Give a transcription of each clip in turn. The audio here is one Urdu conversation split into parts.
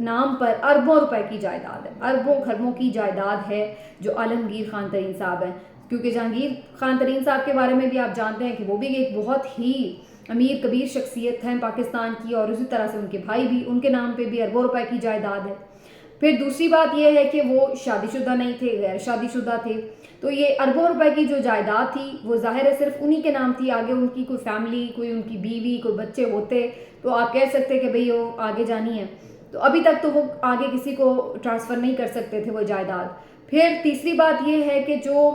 نام پر اربوں روپے کی جائیداد ہے، اربوں خربوں کی جائیداد ہے جو عالمگیر خان ترین صاحب ہیں. کیونکہ جہانگیر خان ترین صاحب کے بارے میں بھی آپ جانتے ہیں کہ وہ بھی ایک بہت ہی امیر کبیر شخصیت ہیں پاکستان کی، اور اسی طرح سے ان کے بھائی بھی، ان کے نام پہ بھی اربوں روپے کی جائیداد ہے. پھر دوسری بات یہ ہے کہ وہ شادی شدہ نہیں تھے، غیر شادی شدہ تھے. تو یہ اربوں روپے کی جو جائیداد تھی وہ ظاہر ہے صرف انہی کے نام تھی. آگے ان کی کوئی فیملی، کوئی ان کی بیوی، کوئی بچے ہوتے تو آپ کہہ سکتے کہ بھئی وہ آگے جانی ہے. تو ابھی تک تو وہ آگے کسی کو ٹرانسفر نہیں کر سکتے تھے وہ جائیداد. پھر تیسری بات یہ ہے کہ جو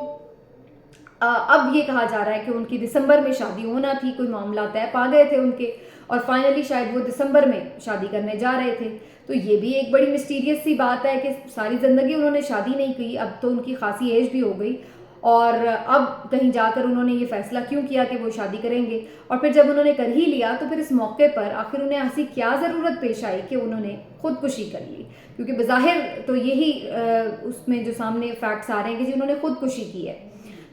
اب یہ کہا جا رہا ہے کہ ان کی دسمبر میں شادی ہونا تھی، کوئی معاملہ طے پا گئے تھے ان کے، اور فائنلی شاید وہ دسمبر میں شادی کرنے جا رہے تھے. تو یہ بھی ایک بڑی مسٹیریس سی بات ہے کہ ساری زندگی انہوں نے شادی نہیں کی، اب تو ان کی خاصی ایج بھی ہو گئی، اور اب کہیں جا کر انہوں نے یہ فیصلہ کیوں کیا کہ وہ شادی کریں گے. اور پھر جب انہوں نے کر ہی لیا تو پھر اس موقع پر آخر انہیں ایسی کیا ضرورت پیش آئی کہ انہوں نے خودکشی کر لی. کیونکہ بظاہر تو یہی اس میں جو سامنے فیکٹس آ رہے ہیں کہ جی انہوں نے خودکشی کی ہے.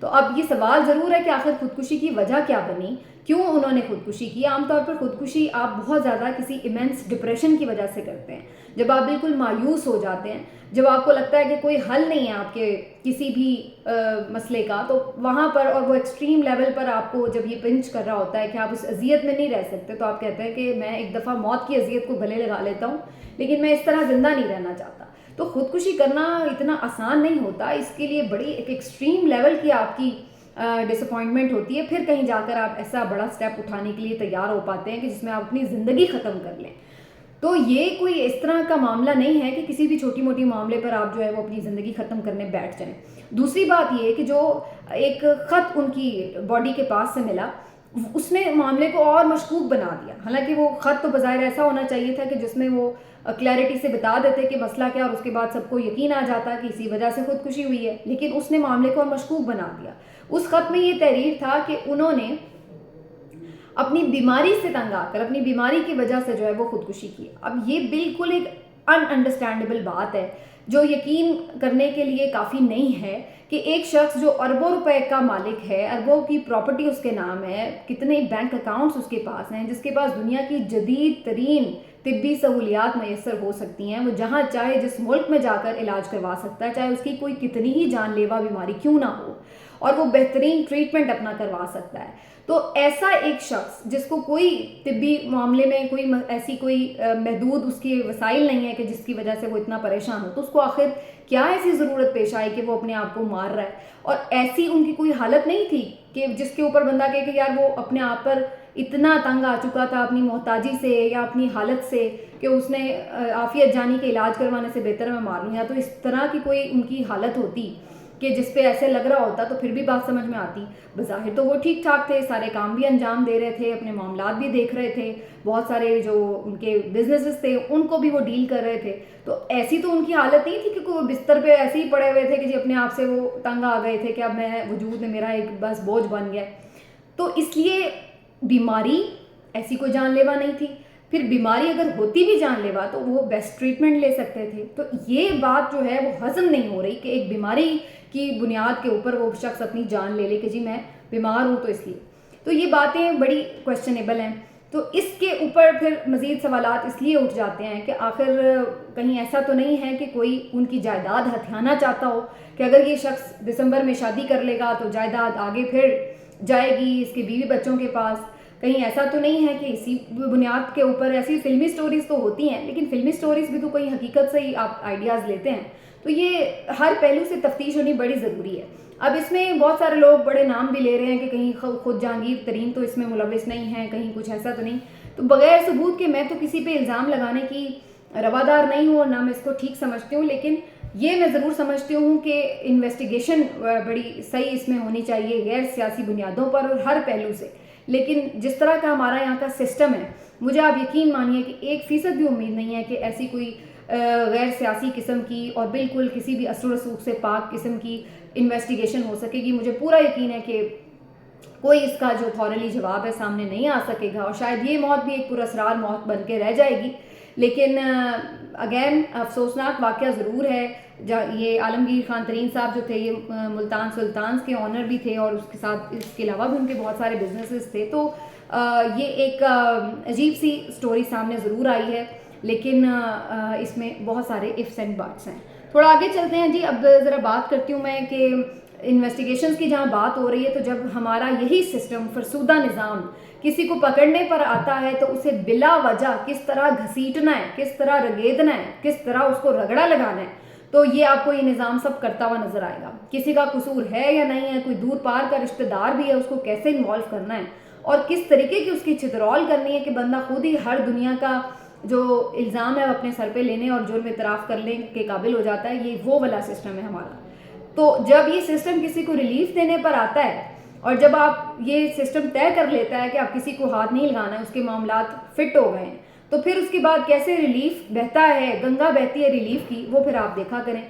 تو اب یہ سوال ضرور ہے کہ آخر خودکشی کی وجہ کیا بنی، کیوں انہوں نے خودکشی کی. عام طور پر خودکشی آپ بہت زیادہ کسی ایمنس ڈپریشن کی وجہ سے کرتے ہیں، جب آپ بالکل مایوس ہو جاتے ہیں، جب آپ کو لگتا ہے کہ کوئی حل نہیں ہے آپ کے کسی بھی مسئلے کا، تو وہاں پر اور وہ ایکسٹریم لیول پر آپ کو جب یہ پنچ کر رہا ہوتا ہے کہ آپ اس اذیت میں نہیں رہ سکتے، تو آپ کہتے ہیں کہ میں ایک دفعہ موت کی اذیت کو گلے لگا لیتا ہوں لیکن میں اس طرح زندہ نہیں رہنا چاہتا. تو خودکشی کرنا اتنا آسان نہیں ہوتا، اس کے لیے بڑی ایک ایکسٹریم لیول کی آپ کی ڈس اپوائنٹمنٹ ہوتی ہے، پھر کہیں جا کر آپ ایسا بڑا سٹیپ اٹھانے کے لیے تیار ہو پاتے ہیں کہ جس میں آپ اپنی زندگی ختم کر لیں. تو یہ کوئی اس طرح کا معاملہ نہیں ہے کہ کسی بھی چھوٹی موٹی معاملے پر آپ جو ہے وہ اپنی زندگی ختم کرنے بیٹھ جائیں. دوسری بات یہ کہ جو ایک خط ان کی باڈی کے پاس سے ملا، اس نے معاملے کو اور مشکوک بنا دیا. حالانکہ وہ خط تو بظاہر ایسا ہونا چاہیے تھا کہ جس میں وہ کلیئرٹی سے بتا دیتے کہ مسئلہ کیا، اور اس کے بعد سب کو یقین آ جاتا کہ اسی وجہ سے خودکشی ہوئی ہے، لیکن اس نے معاملے کو اور مشکوک بنا دیا. اس خط میں یہ تحریر تھا کہ انہوں نے اپنی بیماری سے تنگ آ کر، اپنی بیماری کی وجہ سے جو ہے وہ خودکشی کی. اب یہ بالکل ایک انڈرسٹینڈیبل بات ہے جو یقین کرنے کے لیے کافی نہیں ہے کہ ایک شخص جو اربوں روپے کا مالک ہے، اربوں کی پراپرٹی اس کے نام ہے، کتنے بینک اکاؤنٹس اس کے پاس ہیں، جس کے پاس دنیا کی جدید ترین طبی سہولیات میسر ہو سکتی ہیں، وہ جہاں چاہے جس ملک میں جا کر علاج کروا سکتا ہے، چاہے اس کی کوئی کتنی ہی جان لیوا بیماری کیوں نہ ہو، اور وہ بہترین ٹریٹمنٹ اپنا کروا سکتا ہے. تو ایسا ایک شخص جس کو کوئی طبی معاملے میں کوئی ایسی کوئی محدود اس کی وسائل نہیں ہے کہ جس کی وجہ سے وہ اتنا پریشان ہو، تو اس کو آخر کیا ایسی ضرورت پیش آئی کہ وہ اپنے آپ کو مار رہا ہے. اور ایسی ان کی کوئی حالت نہیں تھی کہ جس کے اوپر بندہ کہے کہ یار وہ اپنے آپ پر اتنا تنگ آ چکا تھا اپنی محتاجی سے یا اپنی حالت سے کہ اس نے عافیت جانی کے علاج کروانے سے بہتر میں مار لوں. یا تو اس طرح کی کوئی ان کی حالت ہوتی کہ جس پہ ایسے لگ رہا ہوتا تو پھر بھی بات سمجھ میں آتی. بظاہر تو وہ ٹھیک ٹھاک تھے، سارے کام بھی انجام دے رہے تھے، اپنے معاملات بھی دیکھ رہے تھے، بہت سارے جو ان کے بزنسز تھے ان کو بھی وہ ڈیل کر رہے تھے. تو ایسی تو ان کی حالت نہیں تھی کہ وہ بستر پہ ایسے ہی پڑے ہوئے تھے کہ جی اپنے آپ سے وہ تنگ آ گئے تھے کہ اب میں وجود میں میرا ایک بس بوجھ بن گیا. تو اس لیے بیماری ایسی کوئی جان لیوا نہیں تھی. پھر بیماری اگر ہوتی بھی جان لیوا تو وہ بیسٹ ٹریٹمنٹ لے سکتے تھے. تو یہ بات جو ہے وہ ہضم نہیں ہو رہی کہ ایک بیماری کی بنیاد کے اوپر وہ شخص اپنی جان لے لے کہ جی میں بیمار ہوں تو اس لیے. تو یہ باتیں بڑی کویسچنیبل ہیں. تو اس کے اوپر پھر مزید سوالات اس لیے اٹھ جاتے ہیں کہ آخر کہیں ایسا تو نہیں ہے کہ کوئی ان کی جائیداد ہتھیانا چاہتا ہو کہ اگر یہ شخص دسمبر میں شادی کر لے گا تو جائیداد آگے پھر جائے گی اس کے بیوی بچوں کے پاس. کہیں ایسا تو نہیں ہے کہ اسی بنیاد کے اوپر ایسی فلمی سٹوریز تو ہوتی ہیں، لیکن فلمی سٹوریز بھی تو کوئی حقیقت سے ہی آپ آئیڈیاز لیتے ہیں. تو یہ ہر پہلو سے تفتیش ہونی بڑی ضروری ہے. اب اس میں بہت سارے لوگ بڑے نام بھی لے رہے ہیں کہ کہیں خود جہانگیر ترین تو اس میں ملوث نہیں ہیں، کہیں کچھ ایسا تو نہیں. تو بغیر ثبوت کے میں تو کسی پہ الزام لگانے کی روادار نہیں ہوں اور نہ میں اس کو ٹھیک سمجھتی ہوں، لیکن یہ میں ضرور سمجھتی ہوں کہ انویسٹیگیشن بڑی صحیح اس میں ہونی چاہیے غیر سیاسی بنیادوں پر اور ہر پہلو سے. لیکن جس طرح کا ہمارا یہاں کا سسٹم ہے، مجھے آپ یقین مانیے کہ 1% بھی امید نہیں ہے کہ ایسی کوئی غیر سیاسی قسم کی اور بالکل کسی بھی اثر و رسوخ سے پاک قسم کی انویسٹیگیشن ہو سکے گی. مجھے پورا یقین ہے کہ کوئی اس کا جو تھورلی جواب ہے سامنے نہیں آ سکے گا، اور شاید یہ موت بھی ایک پراسرار موت بن کے رہ جائے گی. لیکن اگین افسوسناک واقعہ ضرور ہے. یہ عالمگیر خان ترین صاحب جو تھے یہ ملتان سلطانز کے آنر بھی تھے، اور اس کے ساتھ اس کے علاوہ بھی ان کے بہت سارے بزنسز تھے. تو یہ ایک عجیب سی سٹوری سامنے ضرور آئی ہے. لیکن اس میں بہت سارے ifs اینڈ بٹس ہیں. تھوڑا آگے چلتے ہیں جی. اب ذرا بات کرتی ہوں میں کہ انویسٹیگیشنز کی جہاں بات ہو رہی ہے، تو جب ہمارا یہی سسٹم فرسودہ نظام کسی کو پکڑنے پر آتا ہے تو اسے بلا وجہ کس طرح گھسیٹنا ہے، کس طرح رگیدنا ہے، کس طرح اس کو رگڑا لگانا ہے، تو یہ آپ کو یہ نظام سب کرتا ہوا نظر آئے گا. کسی کا قصور ہے یا نہیں ہے، کوئی دور پار کا رشتہ دار بھی ہے، اس کو کیسے انوالو کرنا ہے اور کس طریقے کی اس کی چترول کرنی ہے کہ بندہ خود ہی ہر دنیا کا جو الزام ہے اپنے سر پہ لینے اور جرم اعتراف کرنے کے قابل ہو جاتا ہے. یہ وہ والا سسٹم ہے ہمارا. تو جب یہ سسٹم کسی کو ریلیف دینے پر آتا ہے اور جب آپ یہ سسٹم طے کر لیتا ہے کہ آپ کسی کو ہاتھ نہیں لگانا ہے، اس کے معاملات فٹ ہو گئے ہیں، تو پھر اس کے بعد کیسے ریلیف بہتا ہے، گنگا بہتی ہے ریلیف کی، وہ پھر آپ دیکھا کریں.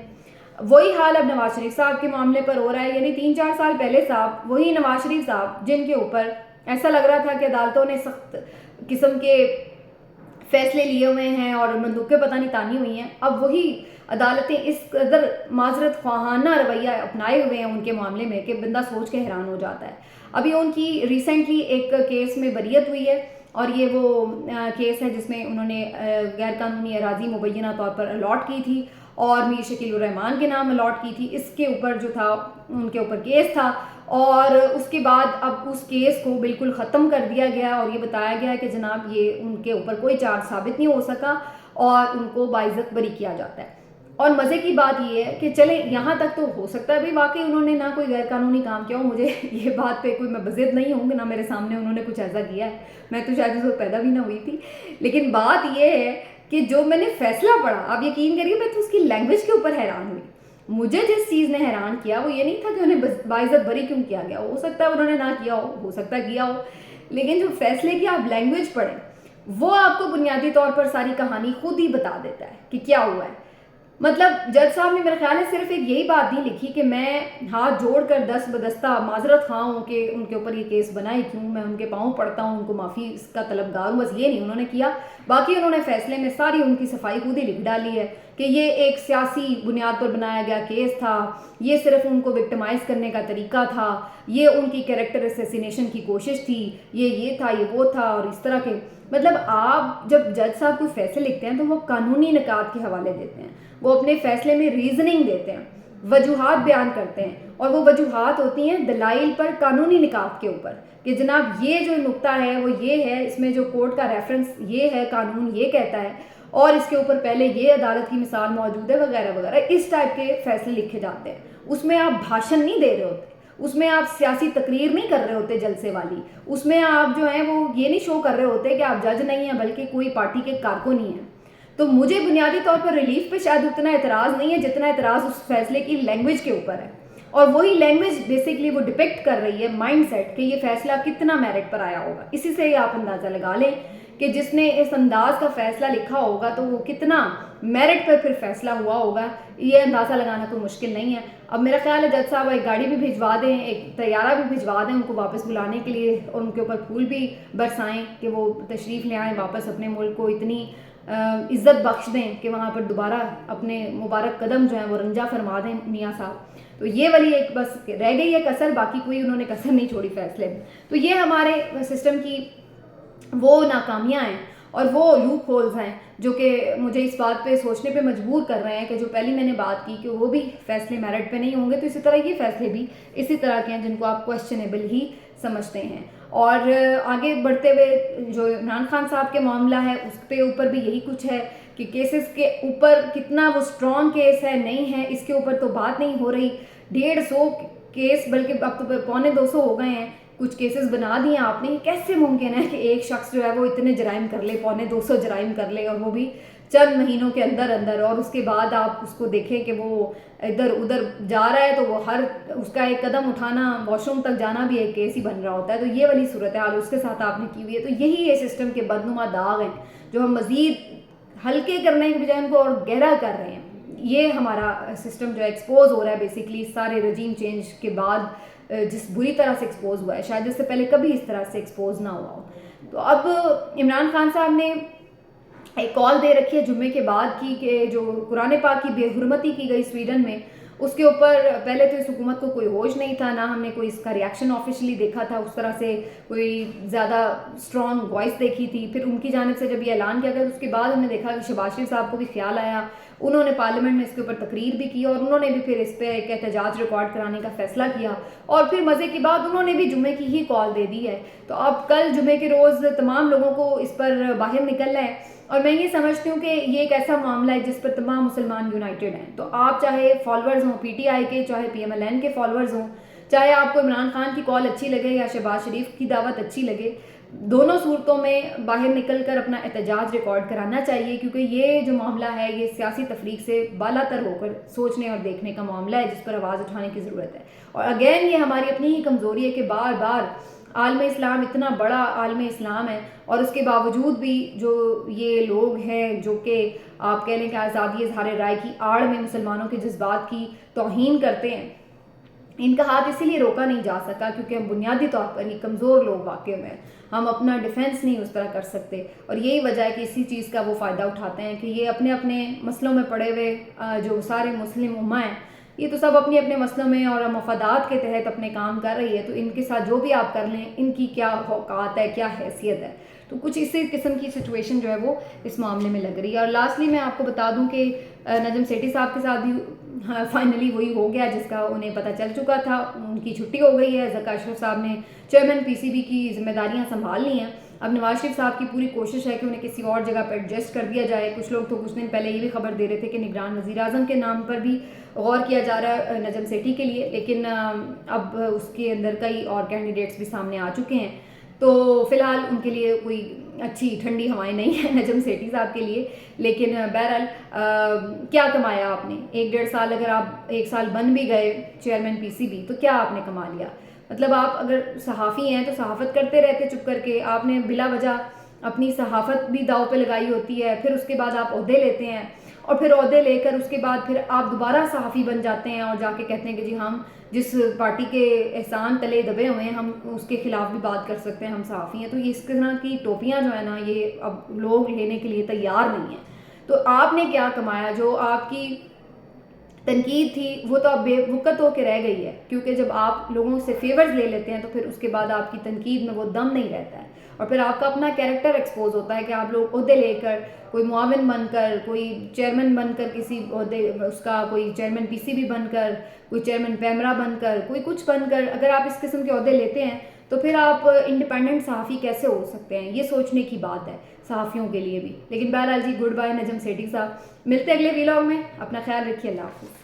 وہی حال اب نواز شریف صاحب کے معاملے پر ہو رہا ہے. یعنی 3-4 سال پہلے صاحب، وہی نواز شریف صاحب جن کے اوپر ایسا لگ رہا تھا کہ عدالتوں نے سخت قسم کے فیصلے لیے ہوئے ہیں اور بندوقیں پتہ نہیں تانی ہوئی ہیں، اب وہی عدالتیں اس قدر معذرت خواہانہ رویہ اپنائے ہوئے ہیں ان کے معاملے میں کہ بندہ سوچ کے حیران ہو جاتا ہے. ابھی ان کی ریسنٹلی ایک کیس میں بریت ہوئی ہے، اور یہ وہ کیس ہے جس میں انہوں نے غیر قانونی اراضی مبینہ طور پر الاٹ کی تھی اور میر شکیل الرحمان کے نام الاٹ کی تھی. اس کے اوپر جو تھا ان کے اوپر کیس تھا، اور اس کے بعد اب اس کیس کو بالکل ختم کر دیا گیا اور یہ بتایا گیا کہ جناب یہ ان کے اوپر کوئی چارج ثابت نہیں ہو سکا اور ان کو باعزت بری کیا جاتا ہے. اور مزے کی بات یہ ہے کہ چلے یہاں تک تو ہو سکتا ہے بھائی واقعی انہوں نے نہ کوئی غیر قانونی کام کیا ہو. مجھے یہ بات پہ کوئی میں بضد نہیں ہوں کہ نہ میرے سامنے انہوں نے کچھ ایسا کیا ہے، میں تو شاید اس وقت پیدا بھی نہ ہوئی تھی. لیکن بات یہ ہے کہ جو میں نے فیصلہ پڑھا، آپ یقین کریے میں تو اس کی لینگویج کے اوپر حیران ہوئی. مجھے جس چیز نے حیران کیا وہ یہ نہیں تھا کہ انہیں باعزت بری کیوں کیا گیا، ہو سکتا ہے انہوں نے نہ کیا ہو سکتا ہے کیا ہو، لیکن جو فیصلے کی آپ لینگویج پڑھیں وہ آپ کو بنیادی طور پر ساری کہانی خود ہی بتا دیتا ہے کہ کیا ہوا ہے. مطلب جج صاحب نے میرے خیال ہے صرف ایک یہی بات نہیں لکھی کہ میں ہاتھ جوڑ کر دست بدستہ معذرت خواہ ہوں کہ ان کے اوپر یہ کیس بنائے کیوں، میں ان کے پاؤں پڑتا ہوں، ان کو معافی اس کا طلبگار ہوں، بس یہ نہیں انہوں نے کیا. باقی انہوں نے فیصلے میں ساری ان کی صفائی خود ہی لکھ ڈالی ہے کہ یہ ایک سیاسی بنیاد پر بنایا گیا کیس تھا، یہ صرف ان کو وکٹمائز کرنے کا طریقہ تھا، یہ ان کی کیریکٹر اسیسینیشن کی کوشش تھی، یہ تھا، یہ وہ تھا، اور اس طرح کے. مطلب آپ جب جج صاحب کوئی فیصلے لکھتے ہیں تو وہ قانونی نکات کے حوالے دیتے ہیں، وہ اپنے فیصلے میں ریزننگ دیتے ہیں، وجوہات بیان کرتے ہیں، اور وہ وجوہات ہوتی ہیں دلائل پر قانونی نکات کے اوپر کہ جناب یہ جو نقطہ ہے وہ یہ ہے، اس میں جو کورٹ کا ریفرنس یہ ہے، قانون یہ کہتا ہے، اور اس کے اوپر پہلے یہ عدالت کی مثال موجود ہے وغیرہ وغیرہ. اس ٹائپ کے فیصلے لکھے جاتے ہیں. اس میں آپ بھاشن نہیں دے رہے ہوتے، اس میں آپ سیاسی تقریر نہیں کر رہے ہوتے جلسے والی، اس میں آپ جو ہیں وہ یہ نہیں شو کر رہے ہوتے کہ آپ جج نہیں ہیں بلکہ کوئی پارٹی کے کارکن نہیں ہیں. تو مجھے بنیادی طور پر ریلیف پہ شاید اتنا اعتراض نہیں ہے جتنا اعتراض اس فیصلے کی لینگویج کے اوپر ہے، اور وہی لینگویج بیسکلی وہ ڈپکٹ کر رہی ہے مائنڈ سیٹ کہ یہ فیصلہ کتنا میرٹ پر آیا ہوگا. اسی سے آپ اندازہ لگا لیں کہ جس نے اس انداز کا فیصلہ لکھا ہوگا تو وہ کتنا میرٹ پر پھر فیصلہ ہوا ہوگا، یہ اندازہ لگانا کوئی مشکل نہیں ہے. اب میرا خیال ہے جج صاحب ایک گاڑی بھی بھجوا دیں، ایک طیارہ بھی بھجوا دیں ان کو واپس بلانے کے لیے، اور ان کے اوپر پھول بھی برسائیں کہ وہ تشریف لے آئیں واپس اپنے ملک کو، اتنی عزت بخش دیں کہ وہاں پر دوبارہ اپنے مبارک قدم جو ہیں وہ رنجا فرما دیں میاں صاحب. تو یہ والی ایک بس رہ گئی ہے کسر، باقی کوئی انہوں نے کسر نہیں چھوڑی فیصلے میں. تو یہ ہمارے سسٹم کی وہ ناکامیاں ہیں اور وہ لوپ ہولز ہیں جو کہ مجھے اس بات پہ سوچنے پہ مجبور کر رہے ہیں کہ جو پہلی میں نے بات کی کہ وہ بھی فیصلے میرٹ پہ نہیں ہوں گے، تو اسی طرح یہ فیصلے بھی اسی طرح کے ہیں جن کو آپ کویسچنیبل ہی سمجھتے ہیں. اور آگے بڑھتے ہوئے جو عمران خان صاحب کے معاملہ ہے اس پہ اوپر بھی یہی کچھ ہے کہ کیسز کے اوپر کتنا وہ اسٹرانگ کیس ہے نہیں ہے اس کے اوپر تو بات نہیں ہو رہی. 150 کیس بلکہ اب تو 250 ہو گئے ہیں، کچھ کیسز بنا دیے آپ نے. کیسے ممکن ہے کہ ایک شخص جو ہے وہ اتنے جرائم کر لے، 250 جرائم کر لے، اور وہ بھی چند مہینوں کے اندر، اور اس کے بعد آپ اس کو دیکھیں کہ وہ ادھر ادھر جا رہا ہے تو وہ ہر اس کا ایک قدم اٹھانا، واش روم تک جانا بھی ایک کیس ہی بن رہا ہوتا ہے. تو یہ والی صورتحال اس کے ساتھ آپ نے کی ہوئی ہے. تو یہی ہے سسٹم کے بدنما داغ ہیں جو ہم مزید ہلکے کرنے کے بجائے ان کو اور گہرا کر رہے ہیں. یہ ہمارا سسٹم جو ایکسپوز ہو رہا ہے بیسکلی سارے رجیم چینج کے بعد جس بری طرح سے ایکسپوز ہوا ہے، شاید اس سے پہلے کبھی اس طرح سے ایکسپوز نہ ہوا ہو. تو اب عمران خان صاحب نے ایک کال دے رکھی ہے جمعے کے بعد کی کہ جو قرآن پاک کی بے حرمتی کی گئی سویڈن میں، اس کے اوپر پہلے تو اس حکومت کو کوئی ہوش نہیں تھا، نہ ہم نے کوئی اس کا ریاکشن آفیشلی دیکھا تھا، اس طرح سے کوئی زیادہ اسٹرانگ وائس دیکھی تھی. پھر ان کی جانب سے جب یہ اعلان کیا گیا تو اس کے بعد ہم نے دیکھا کہ شہباز شریف صاحب کو بھی خیال آیا، انہوں نے پارلیمنٹ میں اس کے اوپر تقریر بھی کی اور انہوں نے بھی پھر اس پہ ایک احتجاج ریکارڈ کرانے کا فیصلہ کیا، اور پھر مزے کی بات انہوں نے بھی جمعے کی ہی کال دے دی ہے. تو اب کل جمعے کے روز تمام لوگوں کو اس پر باہر نکلنا ہے، اور میں یہ سمجھتی ہوں کہ یہ ایک ایسا معاملہ ہے جس پر تمام مسلمان یونائٹڈ ہیں. تو آپ چاہے فالوورز ہوں پی ٹی آئی کے، چاہے پی ایم ایل این کے فالوورز ہوں، چاہے آپ کو عمران خان کی کال اچھی لگے یا شہباز شریف کی دعوت اچھی لگے، دونوں صورتوں میں باہر نکل کر اپنا احتجاج ریکارڈ کرانا چاہیے، کیونکہ یہ جو معاملہ ہے یہ سیاسی تفریق سے بالا تر ہو کر سوچنے اور دیکھنے کا معاملہ ہے جس پر آواز اٹھانے کی ضرورت ہے. اور اگین یہ ہماری اپنی ہی کمزوری ہے کہ بار بار عالم اسلام اتنا بڑا عالم اسلام ہے اور اس کے باوجود بھی جو یہ لوگ ہیں جو کہ آپ کہہ لیں کہ آزادی اظہار رائے کی آڑ میں مسلمانوں کے جذبات کی توہین کرتے ہیں، ان کا ہاتھ اسی لیے روکا نہیں جا سکا کیونکہ ہم بنیادی طور پر ہی کمزور لوگ واقع میں، ہم اپنا ڈیفنس نہیں اس طرح کر سکتے. اور یہی وجہ ہے کہ اسی چیز کا وہ فائدہ اٹھاتے ہیں کہ یہ اپنے اپنے مسئلوں میں پڑے ہوئے جو سارے مسلم امہ ہیں، یہ تو سب اپنے اپنے مسئلوں میں اور مفادات کے تحت اپنے کام کر رہی ہے. تو ان کے ساتھ جو بھی آپ کر لیں، ان کی کیا اوقات ہے، کیا حیثیت ہے. تو کچھ اسی قسم کی سچویشن جو ہے وہ اس معاملے میں لگ رہی ہے. اور لاسٹلی میں آپ کو بتا دوں کہ نجم سیٹھی صاحب کے ساتھ بھی فائنلی وہی ہو گیا جس کا انہیں پتہ چل چکا تھا، ان کی چھٹی ہو گئی ہے. ذکا اشرف صاحب نے چیئرمین پی سی بی کی ذمہ داریاں سنبھال لی ہیں. اب نواز شریف صاحب کی پوری کوشش ہے کہ انہیں کسی اور جگہ پہ ایڈجسٹ کر دیا جائے. کچھ لوگ تو کچھ دن پہلے یہ بھی خبر دے رہے تھے کہ نگران وزیر اعظم کے نام پر بھی غور کیا جا رہا ہے نجم سیٹھی کے لیے، لیکن اب اس کے اندر کئی اور کینڈیڈیٹس بھی سامنے آ چکے ہیں. تو فی الحال ان کے لیے کوئی اچھی ٹھنڈی ہوائیں نہیں ہیں نجم سیٹھی صاحب کے لیے. لیکن بہرحال کیا کمایا آپ نے؟ 1.5 سال اگر آپ 1 سال بن بھی گئے چیئرمین پی سی بی تو کیا آپ نے کما لیا؟ مطلب آپ اگر صحافی ہیں تو صحافت کرتے رہتے چپ کر کے، آپ نے بلا وجہ اپنی صحافت بھی داؤ پہ لگائی ہوتی ہے، پھر اس کے بعد آپ عہدے لیتے ہیں اور پھر عہدے لے کر اس کے بعد پھر آپ دوبارہ صحافی بن جاتے ہیں اور جا کے کہتے ہیں کہ جی ہم جس پارٹی کے احسان تلے دبے ہوئے ہیں ہم اس کے خلاف بھی بات کر سکتے ہیں، ہم صحافی ہیں. تو اس طرح کی ٹوپیاں جو ہے نا یہ اب لوگ لینے کے لیے تیار نہیں ہیں. تو آپ نے کیا کمایا؟ جو آپ کی تنقید تھی وہ تو اب بے وقت ہو کے رہ گئی ہے، کیونکہ جب آپ لوگوں سے فیورز لے لیتے ہیں تو پھر اس کے بعد آپ کی تنقید میں وہ دم نہیں رہتا ہے اور پھر آپ کا اپنا کیریکٹر ایکسپوز ہوتا ہے کہ آپ لوگ عہدے لے کر، کوئی معاون بن کر، کوئی چیئرمین بن کر، کسی عہدے اس کا کوئی چیئرمین پی سی بی بن کر، کوئی چیئرمین پیمرا بن کر، کوئی کچھ بن کر اگر آپ اس قسم کے عہدے لیتے ہیں تو پھر آپ انڈیپینڈنٹ صحافی کیسے ہو سکتے ہیں؟ یہ سوچنے کی بات ہے صحافیوں کے لیے بھی. لیکن بہرحال جی گڈ بائے نجم سیٹھی صاحب، ملتے اگلے ویلاگ میں، اپنا خیال رکھیے، اللہ حافظ.